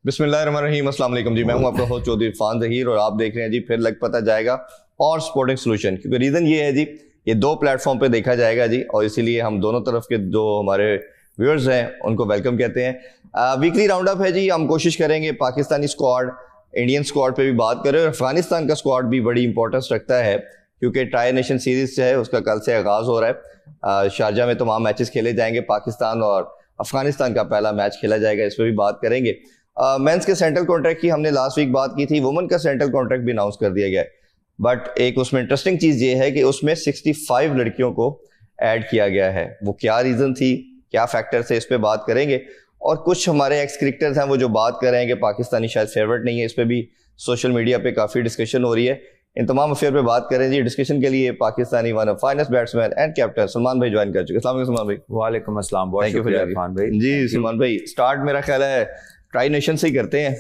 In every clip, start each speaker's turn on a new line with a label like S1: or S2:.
S1: बिस्मिल्लाहिर्रहमानिर्रहीम, अस्सलाम वालेकुम जी। मैं हूं आपका होस्ट चौधरी इरफान ज़हीर और आप देख रहे हैं जी फिर लग पता जाएगा और स्पोर्टिंग सोल्यूशन। क्योंकि रीज़न ये है जी, ये दो प्लेटफॉर्म पे देखा जाएगा जी और इसीलिए हम दोनों तरफ के जो हमारे व्यूअर्स हैं उनको वेलकम कहते हैं। वीकली राउंड अप है जी। हम कोशिश करेंगे पाकिस्तानी स्क्वाड, इंडियन स्क्वाड पे भी बात करें और अफगानिस्तान का स्क्वाड भी बड़ी इंपॉर्टेंस रखता है क्योंकि ट्राई नेशन सीरीज है उसका कल से आगाज़ हो रहा है। शारजा में तमाम मैचेस खेले जाएंगे। पाकिस्तान और अफगानिस्तान का पहला मैच खेला जाएगा, इस पर भी बात करेंगे। मेंस के सेंट्रल कॉन्ट्रैक्ट की हमने लास्ट वीक बात की थी। वुमेन का सेंट्रल कॉन्ट्रैक्ट भी अनाउंस कर दिया गया है, बट एक उसमें इंटरेस्टिंग चीज ये है कि उसमें 65 लड़कियों को ऐड किया गया है। वो क्या रीजन थी, क्या फैक्टर थे, इस पे बात करेंगे। और कुछ हमारे एक्स क्रिकेटर्स हैं वो जो बात कर रहे हैं कि पाकिस्तानी शायद फेवरेट नहीं है, इस पे भी सोशल मीडिया पे काफी डिस्कशन हो रही है। इन तमाम अफेयर पे बात करें जी। डिस्कशन के लिए Pakistani one of finest batsman and captain Salman भाई ज्वाइन कर चुके हैं। अस्सलाम वालेकुम सलमान भाई।
S2: वालेकुम अस्सलाम, बहुत शुक्रिया इरफान भाई।
S1: जी सलमान भाई, स्टार्ट मेरा ख्याल है ट्राई नेशन से ही करते हैं।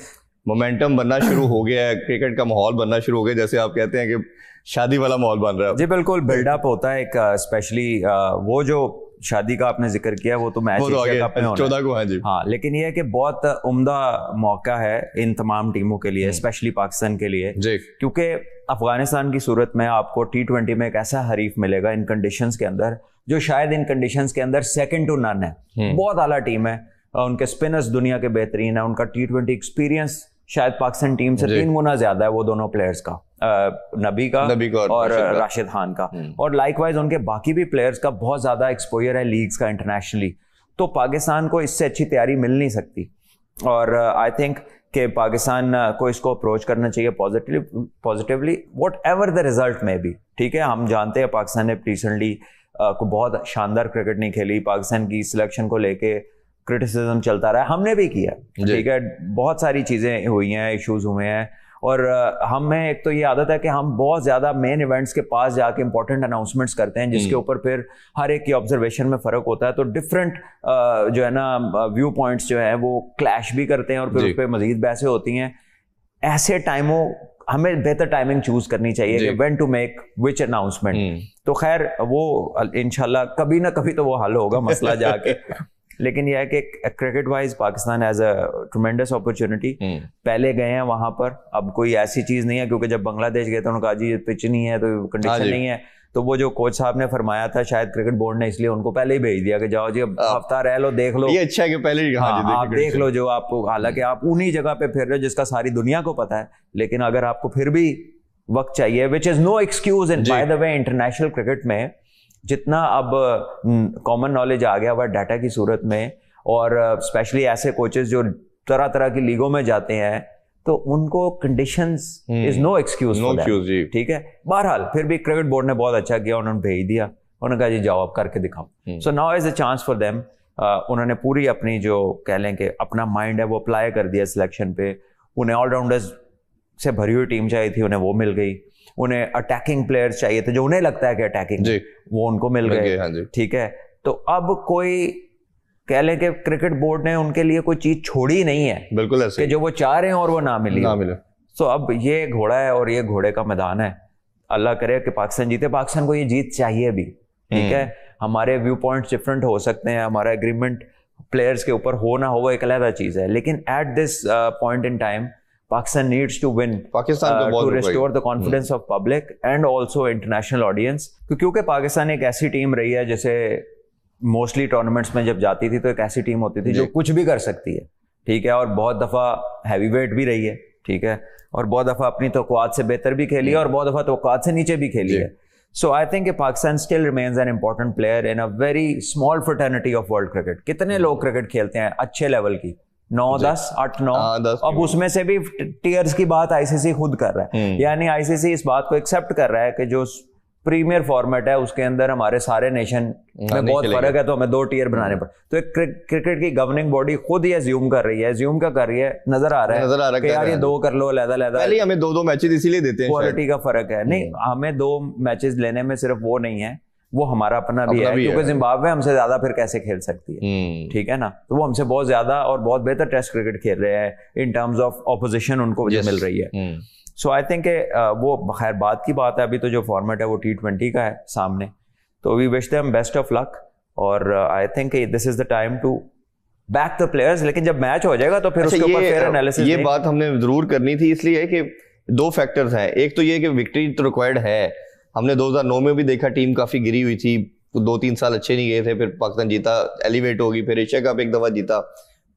S1: मोमेंटम बनना शुरू हो गया है, क्रिकेट का माहौल बनना शुरू हो गया, जैसे आप कहते हैं कि शादी वाला माहौल बन रहा है।
S2: जी बिल्कुल, बिल्डअप होता है एक स्पेशली वो जो शादी का आपने जिक्र किया वो तो मैच
S1: 14 को है जी।
S2: हाँ, लेकिन ये है कि बहुत उम्दा मौका है इन तमाम टीमों के लिए, स्पेशली पाकिस्तान के लिए जी, क्योंकि अफगानिस्तान की सूरत में आपको T20 में एक ऐसा हरीफ मिलेगा इन कंडीशंस के अंदर जो शायद इन कंडीशंस के अंदर सेकंड टू नन है। बहुत आला टीम है, उनके स्पिनर्स दुनिया के बेहतरीन है, उनका T20 एक्सपीरियंस शायद पाकिस्तान टीम से 3 गुना ज्यादा है वो दोनों प्लेयर्स का, नबी का और राशिद खान का। और लाइकवाइज उनके बाकी भी प्लेयर्स का बहुत ज्यादा एक्सपोजर है लीग्स का इंटरनेशनली। तो पाकिस्तान को इससे अच्छी तैयारी मिल नहीं सकती और आई थिंक कि पाकिस्तान को इसको अप्रोच करना चाहिए positively what ever the result में भी। ठीक है, हम जानते हैं पाकिस्तान ने रिसेंटली को बहुत शानदार क्रिकेट नहीं खेली। पाकिस्तान की सिलेक्शन को लेके क्रिटिसिज्म चलता रहा है, हमने भी किया। ठीक है, बहुत सारी चीजें हुई हैं, इश्यूज हुए हैं और हमें एक तो ये आदत है कि हम बहुत ज्यादा मेन इवेंट्स के पास जाके इंपॉर्टेंट अनाउंसमेंट्स करते हैं जिसके ऊपर फिर हर एक की ऑब्जर्वेशन में फर्क होता है। तो डिफरेंट जो है ना व्यू पॉइंट्स जो है वो क्लैश भी करते हैं और फिर उस पर मजीद बहसें होती हैं। ऐसे टाइमों हमें बेहतर टाइमिंग चूज करनी चाहिए कि when to make which announcement. तो खैर वो इंशाल्लाह कभी ना कभी तो वो हल होगा मसला जाके। लेकिन यह है कि cricket wise Pakistan as a tremendous opportunity. पहले गए हैं वहां पर, अब कोई ऐसी चीज नहीं है क्योंकि जब बांग्लादेश गए तो उन्होंने कहा जी पिच नहीं है तो कंडीशन नहीं है, तो वो जो कोच साहब ने फरमाया था शायद क्रिकेट बोर्ड ने इसलिए उनको पहले ही भेज दिया कि जाओ जी अब हफ्ता रह लो, देख लो।
S1: ये अच्छा है कि पहले ही
S2: आप देख लो जो आपको, हालांकि आप उन्हीं जगह पे फिर रहे हो जिसका सारी दुनिया को पता है, लेकिन अगर आपको फिर भी वक्त चाहिए which is no excuse. In by the way international cricket में जितना अब कॉमन नॉलेज आ गया हुआ डाटा की सूरत में और स्पेशली ऐसे कोचेस जो तरह तरह की लीगों में जाते हैं तो उनको कंडीशंस इज नो एक्सक्यूज। ठीक है, बहरहाल फिर भी क्रिकेट बोर्ड ने बहुत अच्छा किया, उन्होंने भेज दिया, उन्होंने कहा जी जाओ आप करके दिखाओ। So now is a chance for them. उन्होंने पूरी अपनी जो कह लें कि अपना माइंड है वो अप्लाई कर दिया सिलेक्शन पे। उन्हें ऑलराउंडर्स से भरी हुई टीम चाहिए थी, उन्हें वो मिल गई। उन्हें अटैकिंग प्लेयर्स चाहिए थे जो उन्हें लगता है कि अटैकिंग, वो उनको मिल गए। ठीक है, तो अब कोई कह लें कि क्रिकेट बोर्ड ने उनके लिए कोई चीज छोड़ी नहीं है, बिल्कुल ऐसे कि जो वो चाह रहे हैं और वो ना मिले। तो अब ये घोड़ा है और ये घोड़े का मैदान है। अल्लाह करे कि पाकिस्तान जीते, पाकिस्तान को ये जीत चाहिए भी। ठीक है, हमारे व्यू पॉइंट्स डिफरेंट हो सकते हैं, हमारा एग्रीमेंट प्लेयर्स के ऊपर हो ना हो वो एक अलग चीज है, लेकिन at this point in time Pakistan needs to win to restore the confidence of public and also international audience। क्योंकि पाकिस्तान एक ऐसी टीम रही है जैसे मोस्टली टूर्नामेंट्स में जब जाती थी तो एक ऐसी टीम होती थी जो कुछ भी कर सकती है। ठीक है, और बहुत दफा हैवीवेट भी रही है। ठीक है, और बहुत दफा अपनी तवक्कुआत से बेहतर भी खेली है और बहुत दफा तवक्कुआत से नीचे भी खेली है। So I think Pakistan still remains an important player in a very small fraternity of world cricket. कितने लोग क्रिकेट खेलते हैं अच्छे लेवल की? 9, 10, 8, 9। अब उसमें से भी टीयर्स की बात आईसीसी खुद कर रहा है, यानी आईसीसी इस बात को एक्सेप्ट कर रहा है कि जो प्रीमियर फॉर्मेट है उसके अंदर हमारे सारे नेशन में बहुत फर्क है, तो हमें 2 टीयर बनाने पड़े। तो एक क्रिकेट की गवर्निंग बॉडी खुद ही एज्यूम कर रही है, एज्यूम क्या कर रही है, नजर आ रहा है कि यार ये 2 कर लो, अलग-अलग।
S1: पहले हमें 2 मैचेस इसीलिए देते हैं,
S2: क्वालिटी का फर्क है। नहीं, हमें 2 मैचेस लेने में सिर्फ वो नहीं है, वो हमारा अपना भी है, क्योंकि जिम्बाब्वे हमसे ज्यादा फिर कैसे खेल सकती है। ठीक है ना, तो वो हमसे बहुत ज्यादा और बहुत बेहतर टेस्ट क्रिकेट खेल रहे हैं इन टर्म्स ऑफ ऑपोजिशन उनको जो मिल रही है। सो आई थिंक वो खैर बात की बात है, अभी तो जो फॉर्मेट है वो T20 का है सामने, तो we wish them best of luck और I think this is the time to back the players, लेकिन जब मैच हो जाएगा तो फिर उसके ऊपर फेयर एनालिसिस।
S1: ये बात हमने जरूर करनी थी, इसलिए कि दो फैक्टर्स हैं। एक तो ये कि विक्ट्री तो रिक्वायर्ड है, हमने 2009 में भी देखा टीम काफी गिरी हुई थी, 2-3 साल अच्छे नहीं गए थे, फिर पाकिस्तान जीता, एलिवेट होगी, फिर एशिया कप एक दफा जीता,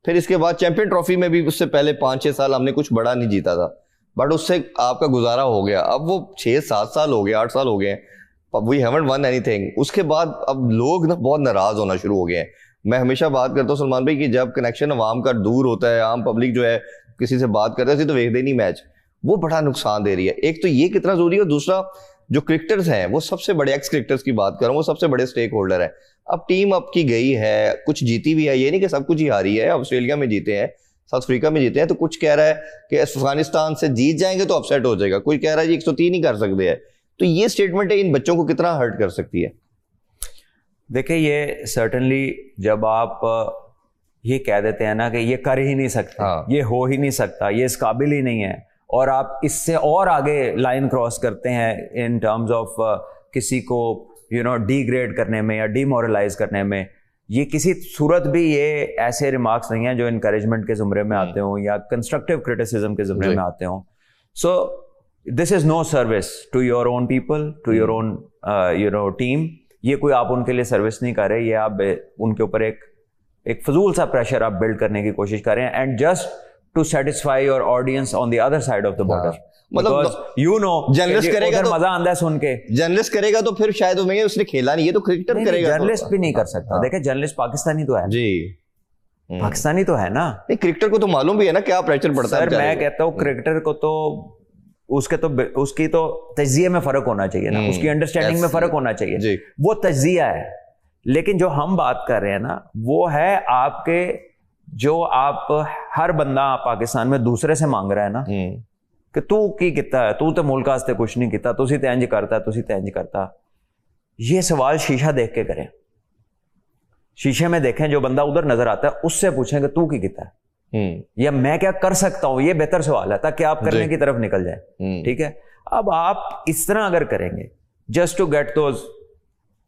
S1: फिर इसके बाद चैंपियन ट्रॉफी में भी उससे पहले 5-6 साल हमने कुछ बड़ा नहीं जीता था, बट उससे आपका गुजारा हो गया। अब वो 6-7 साल हो गए, 8 साल हो गए, वी हैवंट वन एनीथिंग। उसके बाद अब लोग ना बहुत नाराज होना शुरू हो गए हैं। मैं हमेशा बात करता हूँ सलमान भाई कि जब कनेक्शन अवाम का दूर होता है, आम पब्लिक जो है किसी से बात करता है तो देखते नहीं मैच, वो बड़ा नुकसान दे रही है। एक तो ये कितना जरूरी है, और दूसरा जो क्रिकेटर्स हैं वो सबसे बड़े, एक्स क्रिकेटर्स की बात कर रहा हूँ, वो सबसे बड़े स्टेक होल्डर है। अब टीम अब की गई है, कुछ जीती भी है, ये नहीं कि सब कुछ ही हारी है। ऑस्ट्रेलिया में जीते हैं, साउथ अफ्रीका में जीते हैं, तो कुछ कह रहा है कि अफगानिस्तान से जीत जाएंगे तो अपसेट हो जाएगा, कोई कह रहा है जी 103 ही कर सकते हैं। तो ये स्टेटमेंट है इन बच्चों को कितना हर्ट कर सकती है?
S2: देखिए, ये सर्टेनली जब आप ये कह देते हैं ना कि ये कर ही नहीं सकते,
S1: हाँ।
S2: ये हो ही नहीं सकता, ये इस काबिल ही नहीं है, और आप इससे और आगे लाइन क्रॉस करते हैं इन टर्म्स ऑफ किसी को डिग्रेड करने में या डिमोरलाइज करने में, ये किसी सूरत भी ये ऐसे रिमार्क्स नहीं हैं जो इनकरेजमेंट के ज़ुमरे में आते हों या कंस्ट्रक्टिव क्रिटिसिज्म के ज़ुमरे में आते हों। So this is no service to your own people, to your own team. ये कोई आप उनके लिए सर्विस नहीं कर रहे, ये आप उनके ऊपर एक फजूल सा प्रेशर आप बिल्ड करने की कोशिश कर रहे हैं, and just to satisfy your audience on the other side of the border. मतलब
S1: जर्नलिस्ट करेगा तो
S2: मजा आंदा है सुन के,
S1: जर्नलिस्ट करेगा तो फिर शायद उसने खेला नहीं, ये तो क्रिकेटर करेगा।
S2: जर्नलिस्ट भी नहीं कर सकता। देखिए, जर्नलिस्ट पाकिस्तानी तो है
S1: जी,
S2: पाकिस्तानी तो है ना।
S1: नहीं, क्रिकेटर को तो मालूम भी है ना क्या प्रेशर पड़ता है।
S2: सर मैं कहता हूँ क्रिकेटर को तो उसकी तो तज्जिए में फर्क होना चाहिए ना, उसकी अंडरस्टैंडिंग में फर्क होना चाहिए, वो तज्जिया है। लेकिन जो हम बात कर रहे हैं ना, वो है आपके, जो आप हर बंदा पाकिस्तान में दूसरे से मांग रहा है ना कि तू की किता है, तू तो मुल्क वास्ते कुछ नहीं किता, तुसी ते इंज करता, तुसी ते इंज करता। ये सवाल शीशा देख के करें, शीशे में देखें, जो बंदा उधर नजर आता है उससे पूछें कि तू की किता है या मैं क्या कर सकता हूं। ये बेहतर सवाल है, ताकि आप करने की तरफ निकल जाए। ठीक है, अब आप इस तरह अगर करेंगे just to get those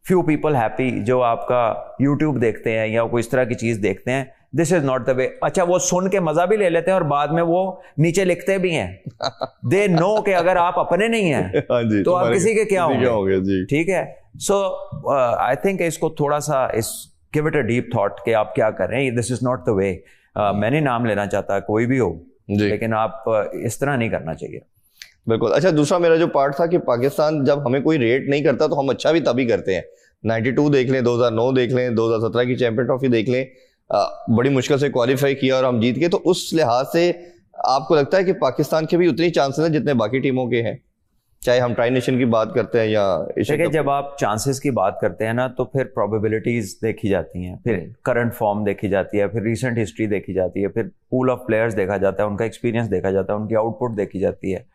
S2: few people happy, जो आपका यूट्यूब देखते हैं या कोई इस तरह की चीज देखते हैं, this is not the way. अच्छा, वो सुन के मजा भी ले लेते हैं और बाद में वो नीचे लिखते भी हैं, दे नो कि अगर आप अपने नहीं हैं तो आप किसी के क्या होंगे। ठीक है, सो आई थिंक इसको थोड़ा सा give it a deep thought कि आप क्या कर रहे हैं। This is not the way. मैं नहीं नाम लेना चाहता, कोई भी हो, लेकिन आप इस तरह नहीं करना चाहिए।
S1: बिल्कुल। अच्छा, दूसरा मेरा जो पार्ट था कि पाकिस्तान जब हमें कोई रेट नहीं करता तो हम अच्छा भी तभी करते हैं। 92 देख लें, 2009 देख लें, 2017 की चैंपियन ट्रॉफी देख लें, बड़ी मुश्किल से क्वालिफाई किया और हम जीत गए। तो उस लिहाज से आपको लगता है कि पाकिस्तान के भी उतनी चांसेस हैं जितने बाकी टीमों के हैं, चाहे हम ट्राई नेशन की बात करते हैं या
S2: देखिए, जब आप चांसेस की बात करते हैं ना, तो फिर प्रोबेबिलिटीज देखी जाती हैं, फिर करंट फॉर्म देखी जाती है, फिर रीसेंट हिस्ट्री देखी जाती है, फिर पूल ऑफ प्लेयर्स देखा जाता है, उनका एक्सपीरियंस देखा जाता है, उनकी आउटपुट देखी जाती है,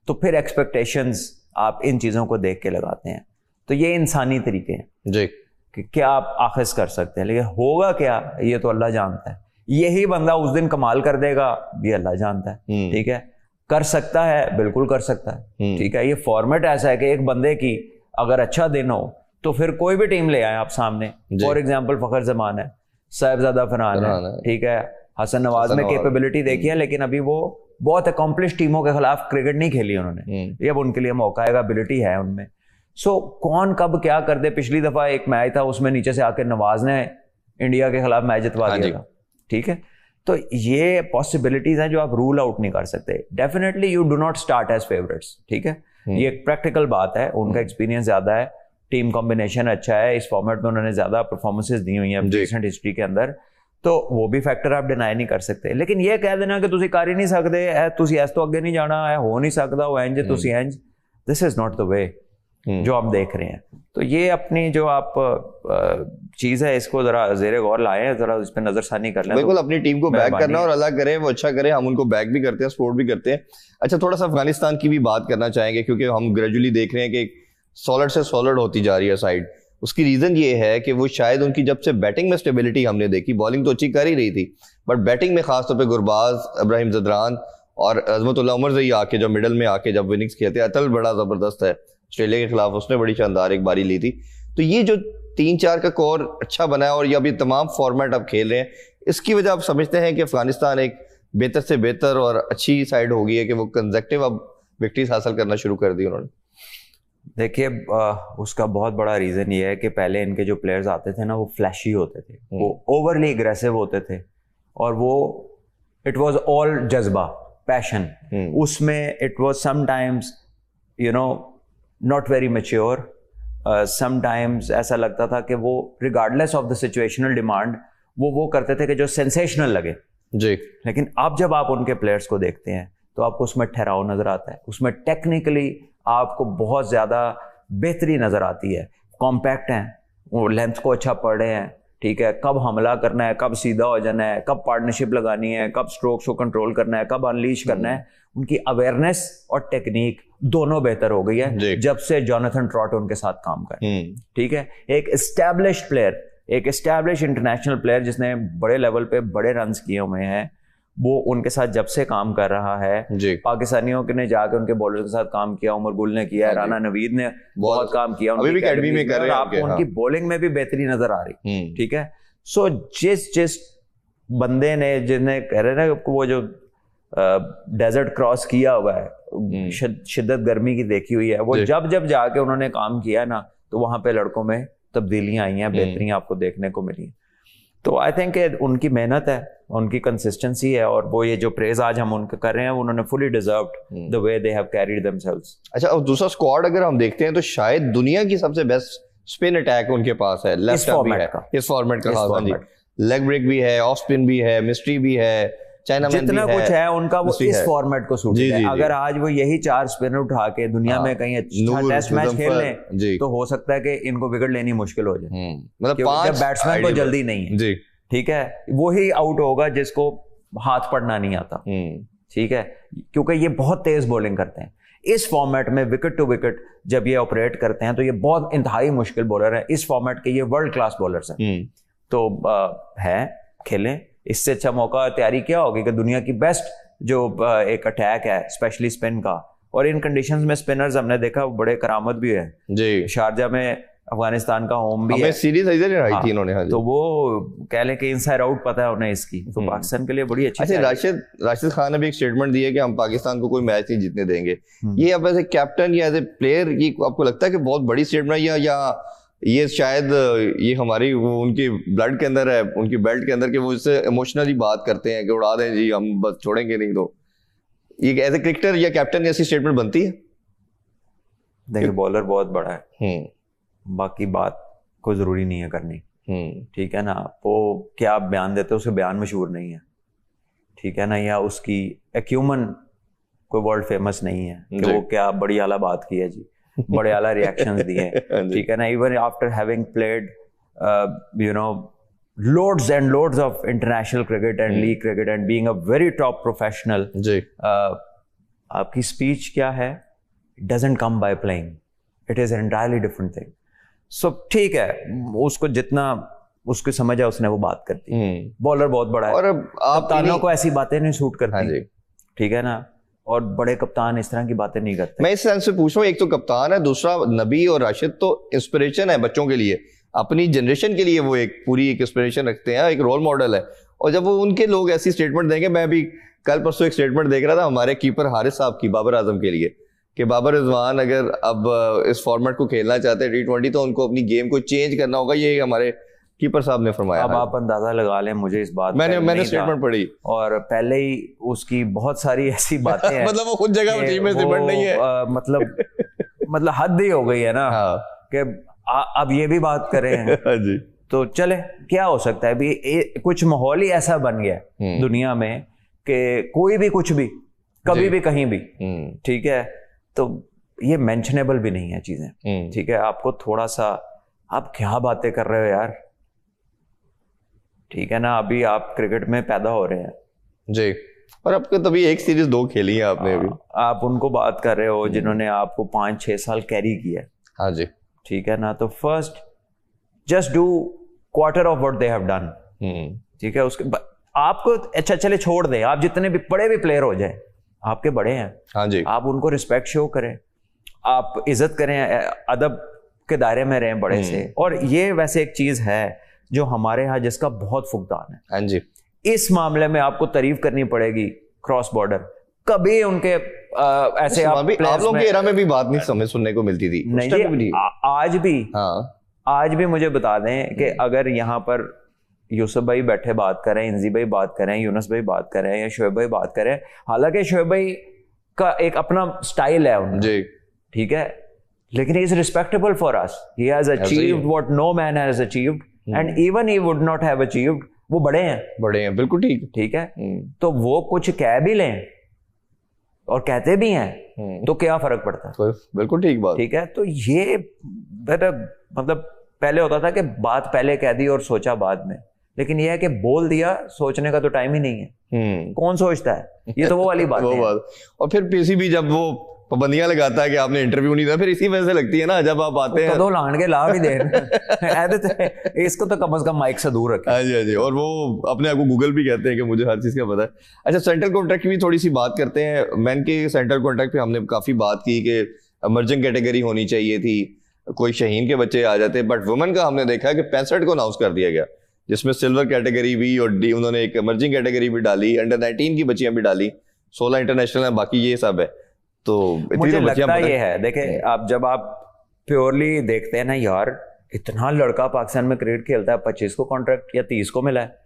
S2: तो फिर एक्सपेक्टेशंस आप इन चीज़ों को देख के लगाते हैं। तो ये इंसानी तरीके हैं
S1: जी
S2: कि क्या आप आखिज कर सकते हैं, लेकिन होगा क्या ये तो अल्लाह जानता है। यही बंदा उस दिन कमाल कर देगा, ये अल्लाह जानता है। ठीक है, कर सकता है, बिल्कुल कर सकता है। ठीक है, ये फॉर्मेट ऐसा है कि एक बंदे की अगर अच्छा दिन हो तो फिर कोई भी टीम ले आए आप सामने। फॉर एग्जाम्पल फखर जमान है, साहिबजादा फरहान है, ठीक है, हसन नवाज में कैपेबिलिटी देखी है, लेकिन अभी वो बहुत अकॉम्प्लिश टीमों के खिलाफ क्रिकेट नहीं खेली उन्होंने, ये अब उनके लिए मौका आएगा, एबिलिटी है उनमें। सो कौन कब क्या कर दे। पिछली दफा एक मैच था, उसमें नीचे से आके नवाज ने इंडिया के खिलाफ मैच जितवा दिया था। ठीक है, तो ये पॉसिबिलिटीज हैं जो आप रूल आउट नहीं कर सकते। Definitely you do not start as favourites. ठीक है, ये एक प्रैक्टिकल बात है, उनका एक्सपीरियंस ज्यादा है, टीम कॉम्बिनेशन अच्छा है, इस फॉर्मेट में उन्होंने ज्यादा परफॉर्मेंसेस दी हुई हैं रिसेंट हिस्ट्री के अंदर, तो वो भी फैक्टर आप डिनाई नहीं कर सकते। लेकिन ये कह देना कि तुसी कर ही नहीं सकते, तुसी ऐस तो अगे नहीं जाना है, हो नहीं सकता, वो इंज तुसी इंज, this is not the way जो आप देख रहे हैं। तो ये अपनी जो आप चीज है, इसको जरा जेरे गौर लाएं, जरा इस पे नजरसानी कर लें।
S1: बिल्कुल, अपनी टीम को बैक करना, और अल्लाह करे वो अच्छा करे, हम उनको बैक भी करते हैं, सपोर्ट भी करते हैं। अच्छा, थोड़ा सा अफगानिस्तान की भी बात करना चाहेंगे, क्योंकि हम ग्रेजुअली देख रहे हैं कि सॉलिड से सॉलिड होती जा रही है साइड। उसकी रीजन ये है कि वो शायद उनकी जब से बैटिंग में स्टेबिलिटी हमने देखी, बॉलिंग तो अच्छी कर ही रही थी, बट बैटिंग में खासतौर पर गुरबाज, इब्राहिम जदरान और अजमतुल्लाह उमर ज़ई आके जब मिडल में आके जब विनिंग्स खेलते, अतल बड़ा जबरदस्त है ऑस्ट्रेलिया के खिलाफ, उसने बड़ी शानदार एक बारी ली थी। तो ये जो 3-4 का कोर अच्छा बना है, और ये अभी तमाम फॉर्मेट अब खेल रहे हैं, इसकी वजह आप समझते हैं कि अफगानिस्तान एक बेहतर से बेहतर और अच्छी साइड हो गई है कि वो कंसेक्टिव अब विक्ट्रीज हासिल करना शुरू कर दी उन्होंने?
S2: देखिए उसका बहुत बड़ा रीज़न ये है कि पहले इनके जो प्लेयर्स आते थे ना वो फ्लैशी होते थे, वो ओवरली एग्रेसिव होते थे और वो इट वाज ऑल जज्बा, पैशन। उसमें it was sometimes you know not very mature, sometimes ऐसा लगता था कि वो regardless of the situational demand वो करते थे कि जो सेंसेशनल लगे
S1: जी।
S2: लेकिन अब जब आप उनके प्लेयर्स को देखते हैं तो आपको उसमें ठहराव नजर आता है, उसमें टेक्निकली आपको बहुत ज़्यादा बेहतरी नज़र आती है, कॉम्पैक्ट हैं, वो लेंथ को अच्छा पढ़ रहे हैं, ठीक है, कब हमला करना है, कब सीधा हो जाना है, कब पार्टनरशिप लगानी है, कब स्ट्रोक्स को कंट्रोल करना है, कब अनलीश करना है। उनकी अवेयरनेस और टेक्निक दोनों बेहतर हो गई है जब से जोनाथन ट्रॉट उनके साथ काम कर, ठीक है। एक एस्टैब्लिश्ड प्लेयर, एक एस्टैब्लिश इंटरनेशनल प्लेयर जिसने बड़े लेवल पे बड़े रन्स किए हुए हैं, वो उनके साथ जब से काम कर रहा है, पाकिस्तानियों के ने जाकर उनके बॉलर के साथ काम किया, उमर गुल ने किया, राना नवीद ने बहुत काम किया,
S1: अभी भी अकेडमी में कर रहे हैं,
S2: आपको उनकी बॉलिंग में भी बेहतरी नजर आ रही, ठीक है। सो जिस बंदे ने जिन्हें कह रहे ना वो जो डेजर्ट क्रॉस किया हुआ है, शिद्दत गर्मी की देखी हुई है, वो जब जाके उन्होंने काम किया ना तो वहां पे लड़कों में तब्दीलियां आई हैं, बेहतरियां आपको देखने को मिली। तो आई थिंक उनकी मेहनत है, उनकी कंसिस्टेंसी है, और वो ये जो प्रेज आज हम उनके कर रहे हैं उन्होंने fully deserved the way they have carried themselves.
S1: अच्छा, और दूसरा स्क्वाड अगर हम देखते हैं तो शायद दुनिया की सबसे बेस्ट स्पिन अटैक उनके पास है, लेफ्ट आर्म भी है इस फॉर्मेट का, लेग ब्रेक भी है, ऑफ स्पिन भी है, मिस्ट्री भी है, चाइना मैन
S2: जितना कुछ है उनका वो इस फॉर्मेट को सूट है। अगर आज वो यही 4 स्पिनर उठा के दुनिया में कहीं अच्छा टेस्ट मैच खेल लें तो हो सकता है कि इनको विकेट लेनी मुश्किल हो जाए,
S1: मतलब 5
S2: बैट्समैन को जल्दी नहीं है
S1: जी,
S2: ठीक है, वो ही आउट होगा जिसको हाथ पड़ना नहीं आता, ठीक है, क्योंकि ये बहुत तेज बॉलिंग करते हैं। इस फॉर्मेट में विकेट टू विकेट जब ये ऑपरेट करते हैं तो ये बहुत इंतहाई मुश्किल बॉलर है, इस फॉर्मेट के ये वर्ल्ड क्लास बॉलर्स हैं। तो है खेलें, इससे अच्छा मौका तैयारी क्या होगी कि दुनिया की बेस्ट जो एक अटैक है स्पेशली स्पिन का, और इन कंडीशंस में स्पिनर्स हमने देखा बड़े करामत भी है जी। शारजा में अफगानिस्तान का होम भी है,
S1: सीरीज आई थी इन्होंने,
S2: तो वो कह लें कि इनसाइड आउट पता है उन्हें इसकी, तो पाकिस्तान के लिए बड़ी अच्छी।
S1: अच्छा, राशिद खान ने भी एक स्टेटमेंट दी है कि हम पाकिस्तान को कोई मैच नहीं जीतने देंगे। ये अब एज ए कैप्टन या एज ए प्लेयर ये आपको लगता है कि बहुत बड़ी स्टेटमेंट है, या ये शायद ये हमारी वो उनकी ब्लड के अंदर है, उनकी बेल्ट के अंदर, कि वो इससे इमोशनली बात करते हैं कि उड़ा दें जी, हम बस छोड़ेंगे नहीं? तो ये एज ए क्रिकेटर या कैप्टन ऐसी स्टेटमेंट बनती है?
S2: देखिए बॉलर बहुत बड़ा है, बाकी बात को जरूरी नहीं है करनी, ठीक है ना, वो क्या बयान देते हैं उसके बयान मशहूर नहीं है, ठीक है ना, या उसकी एक्यूमन कोई वर्ल्ड फेमस नहीं है कि वो क्या बड़ी आला बात की है जी, बड़े आला रिएक्शंस दिए, ठीक है ना। Even after having played you know loads and loads of international cricket and league cricket and being a very top professional, आपकी स्पीच क्या है? It doesn't come by playing, it is an entirely different thing. So ठीक है, उसको जितना उसकी समझ है उसने वो बात करती है। बॉलर बहुत बड़ा है और कप्तानों को ऐसी बातें नहीं सूट करती, ठीक है ना, और बड़े कप्तान इस तरह की बातें नहीं करते।
S1: मैं इस सेंस से पूछ रहा हूँ, एक तो कप्तान है, दूसरा नबी और राशिद तो इंस्पिरेशन है बच्चों के लिए, अपनी जनरेशन के लिए वो एक पूरी एक इंस्पिरेशन रखते हैं, एक रोल मॉडल है। और जब वो उनके लोग ऐसी स्टेटमेंट देंगे, मैं भी कल परसों एक स्टेटमेंट देख रहा था हमारे कीपर हारिस साहब की, बाबर आजम के लिए, कि बाबर रिजवान अगर अब इस फॉर्मेट को खेलना चाहते हैं T20 तो उनको अपनी गेम को चेंज करना होगा, ये हमारे कीपर साहब ने फरमाया।
S2: अब आप अंदाजा लगा लें, मुझे इस बात
S1: मैंने स्टेटमेंट पढ़ी और
S2: पहले ही उसकी बहुत सारी ऐसी बातें हैं
S1: मतलब वो खुद जगह टीम में सिमट नहीं है,
S2: मतलब हद ही हो गई है ना कि अब ये भी बात करें
S1: जी।
S2: तो चले, क्या हो सकता है अभी कुछ माहौल ही ऐसा बन गया दुनिया में कि कोई भी कुछ भी कभी भी कहीं भी, ठीक है, तो ये मेंशनेबल भी नहीं है चीजें, ठीक है। आपको थोड़ा सा, आप क्या बातें कर रहे हो यार, ठीक है ना, अभी आप क्रिकेट में पैदा हो रहे हैं
S1: जी, और आपको तभी एक सीरीज 2 खेली है आपने अभी,
S2: आप उनको बात कर रहे हो जिन्होंने आपको 5-6 साल कैरी किया है,
S1: हाँ जी,
S2: ठीक है ना। तो first just do quarter of what they have done, ठीक है, उसके आपको अच्छा चले छोड़ दें, आप जितने भी बड़े भी प्लेयर हो जाए, आपके बड़े हैं,
S1: हाँ जी,
S2: आप उनको रिस्पेक्ट शो करें, आप इज्जत करें, अदब के दायरे में रहें बड़े से। और ये वैसे एक चीज है जो हमारे यहाँ जिसका बहुत फुकदान है।
S1: हाँ जी,
S2: इस मामले में आपको तारीफ करनी पड़ेगी क्रॉस बॉर्डर। कभी उनके ऐसे आप
S1: लोगों के एरा में भी बात नहीं समझ सुनने को मिलती थी।
S2: नहीं जी, आज भी,
S1: हाँ,
S2: आज भी मुझे बता दें कि अगर यहाँ पर यूसुफ भाई बैठे बात करें, इंजी भाई बात करें, यूनुस भाई बात करें या शोएब भाई बात करें, हालांकि शोएब भाई का एक अपना स्टाइल है उनका जी, ठीक है, लेकिन he is respectable for us, he has achieved what no man has achieved and even he would not have achieved. वो बड़े हैं, बिल्कुल ठीक है। तो वो कुछ कह भी लें और कहते भी हैं तो क्या फर्क पड़ता है?
S1: बिल्कुल ठीक बात,
S2: ठीक है। तो ये मतलब पहले होता था कि बात पहले कह दी और सोचा बाद में, लेकिन यह है कि बोल दिया, सोचने का तो टाइम ही नहीं है। कौन सोचता है? ये तो वो वाली बात है।
S1: और फिर पीसीबी जब वो पाबंदियां लगाता है कि आपने इंटरव्यू नहीं दिया, फिर इसी वजह से लगती है ना, जब आप आते हैं
S2: तो लान के ला भी दे इसको तो कम से कम माइक से दूर रखें।
S1: हाँ जी, हाँ जी। और वो अपने आप को गूगल भी कहते हैं कि मुझे हर चीज का पता है। अच्छा, सेंट्रल कॉन्ट्रैक्ट की भी थोड़ी सी बात करते हैं। मैन के सेंट्रल कॉन्ट्रैक्ट पे हमने काफी बात की कि इमर्जिंग कैटेगरी होनी चाहिए थी, कोई शहीन के बच्चे आ जाते, बट वुमेन का हमने देखा है कि 65 को अनाउंस कर दिया गया, जिसमें सिल्वर कैटेगरी भी और डी, उन्होंने एक इमर्जिंग कैटेगरी भी डाली, अंडर 19 की बच्चियां भी डाली, 16 इंटरनेशनल है, बाकी ये सब है। तो
S2: मुझे लगता ये है, देखें आप जब आप प्योरली देखते हैं ना यार, इतना लड़का पाकिस्तान में क्रिकेट खेलता है, 25 को कॉन्ट्रैक्ट या 30 को मिला है,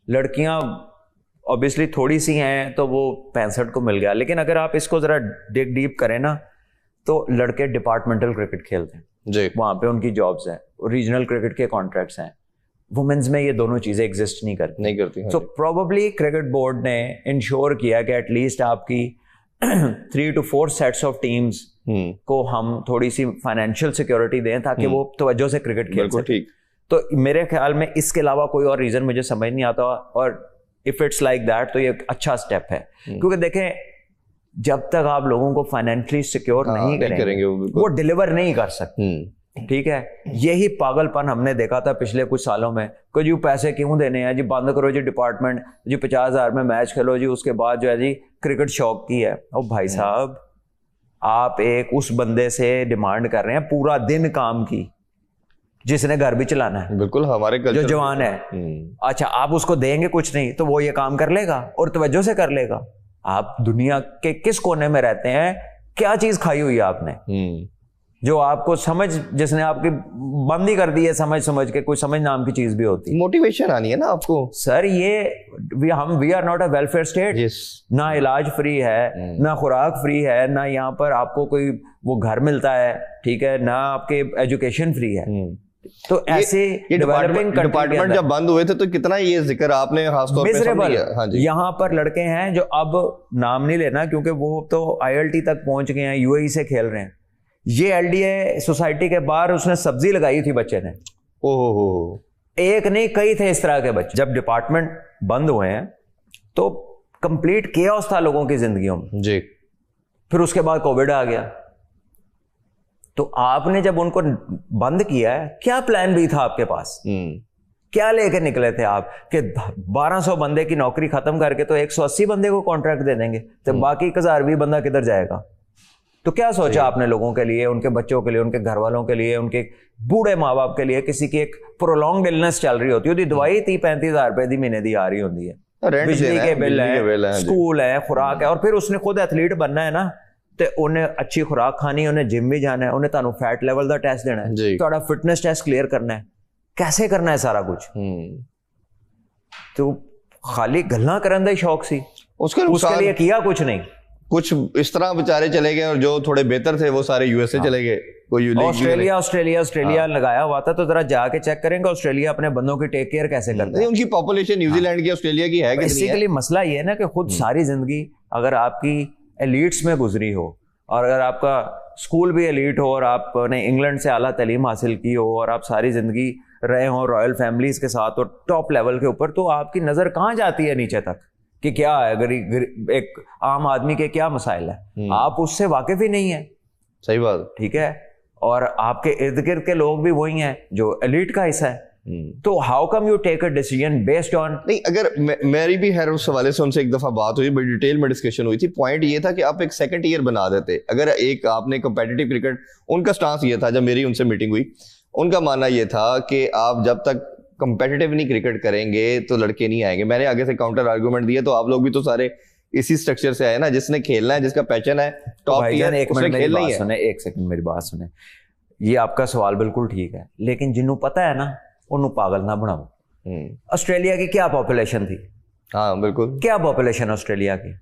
S2: लड़कियां ऑब्वियसली थोड़ी सी हैं तो वो 65 को मिल गया। लेकिन अगर आप इसको जरा डिग डीप करें ना, तो लड़के डिपार्टमेंटल क्रिकेट खेलते हैं जी, वहां पे उनकी जॉब्स हैं, रीजनल क्रिकेट के कॉन्ट्रैक्ट्स हैं। वुमेन्स में ये दोनों चीजें एग्जिस्ट नहीं करती। सो प्रोबेबली क्रिकेट बोर्ड ने इंश्योर किया कि एटलीस्ट आपकी 3 to 4 सेट्स ऑफ टीम्स को हम थोड़ी सी फाइनेंशियल सिक्योरिटी दें ताकि वो तवज्जो से क्रिकेट खेल सके। तो मेरे ख्याल में इसके अलावा कोई और रीजन मुझे समझ नहीं आता, और इफ इट्स लाइक दैट तो ये एक अच्छा स्टेप है। क्योंकि देखें, जब तक आप लोगों को फाइनेंशियली सिक्योर नहीं करेंगे वो डिलीवर नहीं कर सकते, ठीक है। यही पागलपन हमने देखा था पिछले कुछ सालों में कि जी पैसे क्यों देने हैं जी, बंद करो जी डिपार्टमेंट जी, 50,000 में मैच खेलो जी, उसके बाद जो है जी क्रिकेट शौक की है। और भाई साहब, आप एक उस बंदे से डिमांड कर रहे हैं पूरा दिन काम की, जिसने घर भी चलाना है, बिल्कुल हमारे जो जवान है। अच्छा, आप उसको देंगे कुछ नहीं तो वो ये काम कर लेगा और तवज्जो से कर लेगा। आप दुनिया के किस कोने में रहते हैं, क्या चीज खाई हुई है आपने जो आपको समझ, जिसने आपकी बंद ही कर दी है समझ के, कोई समझ नाम की चीज भी होती है। मोटिवेशन आनी है ना आपको सर। ये we are not a welfare state. ना इलाज फ्री है, ना खुराक फ्री है, ना यहाँ पर आपको कोई वो घर मिलता है, ठीक है, ना आपके एजुकेशन फ्री है। तो ऐसे डिपार्टमेंट जब बंद हुए थे तो कितना ये जिक्र आपने खासतौर पे। हाँ जी, यहाँ पर लड़के हैं जो अब नाम नहीं लेना क्योंकि वो तो ILT तक पहुंच गए हैं, UAE से खेल रहे हैं। ये LDA सोसाइटी के बाहर उसने सब्जी लगाई थी बच्चे ने। ओहो, एक नहीं कई थे इस तरह के बच्चे। जब डिपार्टमेंट बंद हुए हैं तो कंप्लीट केओस था लोगों की जिंदगियों में जी। फिर उसके बाद कोविड आ गया, तो आपने जब उनको बंद किया है, क्या प्लान भी था आपके पास? क्या लेके निकले थे आप कि 1200 बंदे की नौकरी खत्म करके तो 180 बंदे को कॉन्ट्रैक्ट दे देंगे, तो बाकी 1020 बंदा किधर जाएगा? तो क्या सोचा आपने लोगों के लिए, उनके बच्चों के लिए, उनके घर वालों के लिए, उनके बूढ़े माँ बाप के लिए? किसी की एक प्रोलॉन्ग्ड इलनेस चल रही होती है, दवाई 30-35 रुपए दी महीने दी आ रही होती है, बिजली के बिल है, स्कूल है, खुराक है, और फिर उसने खुद एथलीट बनना है ना, तो उन्हें अच्छी खुराक खानी, उन्हें जिम भी जाना है, उन्हें तानू फैट लेवल का टेस्ट देना है, थोड़ा फिटनेस टेस्ट क्लियर करना है, कैसे करना है सारा कुछ। तो खाली गल्ला करने का शौक सी, उसके लिए किया कुछ नहीं। कुछ इस तरह बेचारे चले गए, और जो थोड़े बेहतर थे वो सारे USA चले गए। कोई ऑस्ट्रेलिया लगाया हुआ था, तो जरा जाके चेक करेंगे ऑस्ट्रेलिया अपने बंदों की टेक केयर कैसे करता है। उनकी पॉपुलेशन न्यूजीलैंड की, ऑस्ट्रेलिया की है। बेसिकली मसला ये है ना कि खुद सारी जिंदगी अगर आपकी एलीट्स में गुजरी हो, और अगर आपका स्कूल भी एलीट हो, और आपने इंग्लैंड से आला तालीम हासिल की हो, और आप सारी जिंदगी रहे हो रॉयल फैमिलीज के साथ और टॉप लेवल के ऊपर, तो आपकी नजर कहाँ जाती है नीचे तक कि क्या है, अगर एक आम आदमी के क्या मसाइल है, आप उससे वाकिफ ही नहीं है। सही बात, ठीक है। और आपके इर्द गिर्द के लोग भी वही हैं जो एलीट का हिस्सा है। तो how come you take a decision based on. नहीं, अगर मेरी भी है उस हवाले से उनसे एक दफा बात हुई, बड़ी डिटेल में डिस्कशन हुई थी। पॉइंट ये था कि आप एक सेकंड ईयर बना देते, अगर एक आपने कंपेटिटिव क्रिकेट, उनका स्टांस ये था, जब मेरी उनसे मीटिंग हुई, उनका मानना ये था कि आप जब तक
S1: कंपेटिटिव नहीं क्रिकेट करेंगे तो लड़के नहीं आएंगे। मैंने आगे से काउंटर आर्गुमेंट दिया, तो आप लोग भी तो सारे इसी स्ट्रक्चर से आए ना, जिसने खेलना है, जिसका पैशन है टॉप टियर, उसने खेलना ही है।
S2: एक सेकंड मेरी बात सुने, ये आपका सवाल बिल्कुल ठीक है, लेकिन जिन्हों पता है ना उन्होंने पागल ना बनाओ। ऑस्ट्रेलिया की क्या पॉपुलेशन थी?
S1: हाँ बिल्कुल,
S2: क्या पॉपुलेशन ऑस्ट्रेलिया की?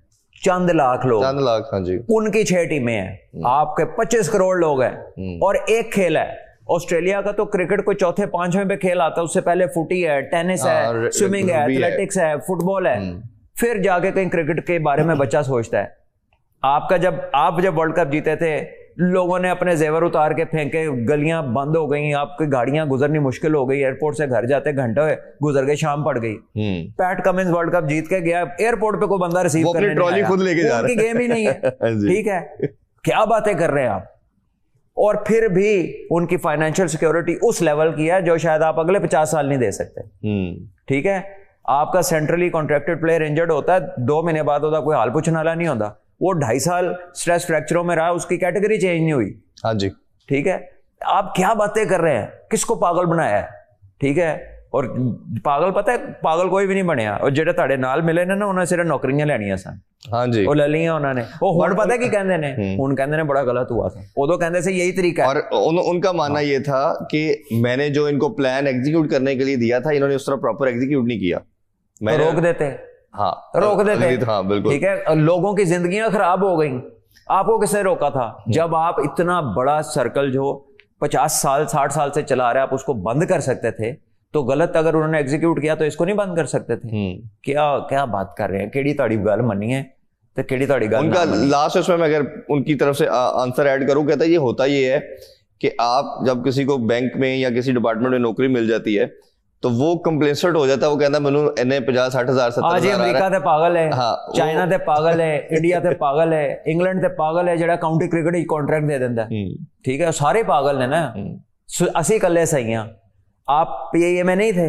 S2: चंद लाख लोग,
S1: चंद लाख, हाँ जी।
S2: उनकी 6 टीमें हैं, आपके 25 करोड़ लोग हैं और एक खेल है। ऑस्ट्रेलिया का तो क्रिकेट को चौथे पांचवें पे खेल आता है, उससे पहले फुटी है, टेनिस है, स्विमिंग है, एथलेटिक्स है, फुटबॉल है, फिर जाके कहीं क्रिकेट के बारे में बच्चा सोचता है। आप जब वर्ल्ड कप जीते थे, लोगों ने अपने जेवर उतार के फेंके, गलियां बंद हो गई, आपकी गाड़ियां गुजरनी मुश्किल हो गई, एयरपोर्ट से घर जाते घंटे गुजर गए, शाम पड़ गई। पैट कमिंस वर्ल्ड कप जीत के गया, एयरपोर्ट पे कोई बंदा रिसीव करने नहीं
S1: ट्रॉली खुद लेके जा रहा है,
S2: उनकी गेम ही नहीं है। ठीक है, क्या बातें कर रहे हैं आप। और फिर भी उनकी फाइनेंशियल सिक्योरिटी उस लेवल की है जो शायद आप अगले 50 साल नहीं दे सकते। ठीक है, आपका सेंट्रली कॉन्ट्रैक्टेड प्लेयर इंजर्ड होता है, 2 महीने बाद होता, कोई हाल पूछने वाला नहीं होता। वो 2.5 साल स्ट्रेस फ्रैक्चरों में रहा, उसकी कैटेगरी चेंज नहीं हुई।
S1: हाँ जी,
S2: ठीक है, आप क्या बातें कर रहे हैं, किसको पागल बनाया है? ठीक है, और पागल पता है, पागल कोई भी नहीं बनया, और जेडे ताड़े नाल मिले ने ना, उन्हें सिर्फ नौकरियां लेनियां सन।
S1: हाँ जी,
S2: वो ले लिया उन्होंने। वो हुण पता की कहंदे ने, हुण कहंदे ने बड़ा गलत हुआ था, उदों कहंदे से यही तरीका है।
S1: और उनका मानना ये था कि मैंने जो इनको प्लान एग्जीक्यूट करने के लिए दिया था, इन्होंने उस तरह प्रॉपर एग्जीक्यूट नहीं किया,
S2: तो रोक देते।
S1: हाँ,
S2: रोक देते।
S1: हाँ बिल्कुल,
S2: ठीक है, लोगों की जिंदगियां खराब हो गई। आपको किसने रोका था? जब आप इतना बड़ा सर्कल जो 50 साल 60 साल से चला रहे, आप उसको बंद कर सकते थे, तो गलत अगर उन्होंने एग्जीक्यूट किया तो इसको नहीं बंद कर सकते थे? क्या बात कर रहे हैं, केड़ी ताड़ी गल मनी है तो केड़ी ताड़ी गल।
S1: उनका लास्ट उसमें मैं अगर उनकी तरफ से आंसर ऐड करूं, कहता है ये होता ये है कि आप जब किसी को बैंक में या किसी डिपार्टमेंट में नौकरी मिल जाती है तो वो कंप्लेसेंट हो जाता है, वो कहता है मैनू इन्हें 50-60 हजार 70 हजार।
S2: अमेरिका ते पागल है,
S1: हाँ,
S2: चाइना ते पागल है, इंडिया ते पागल है, इंग्लैंड ते पागल है जेड़ा काउंटी क्रिकेट ही कॉन्ट्रैक्ट दे देता है। ठीक है, सारे पागल ने ना, असी कल्ले सही हैं। आप पीआईए में नहीं थे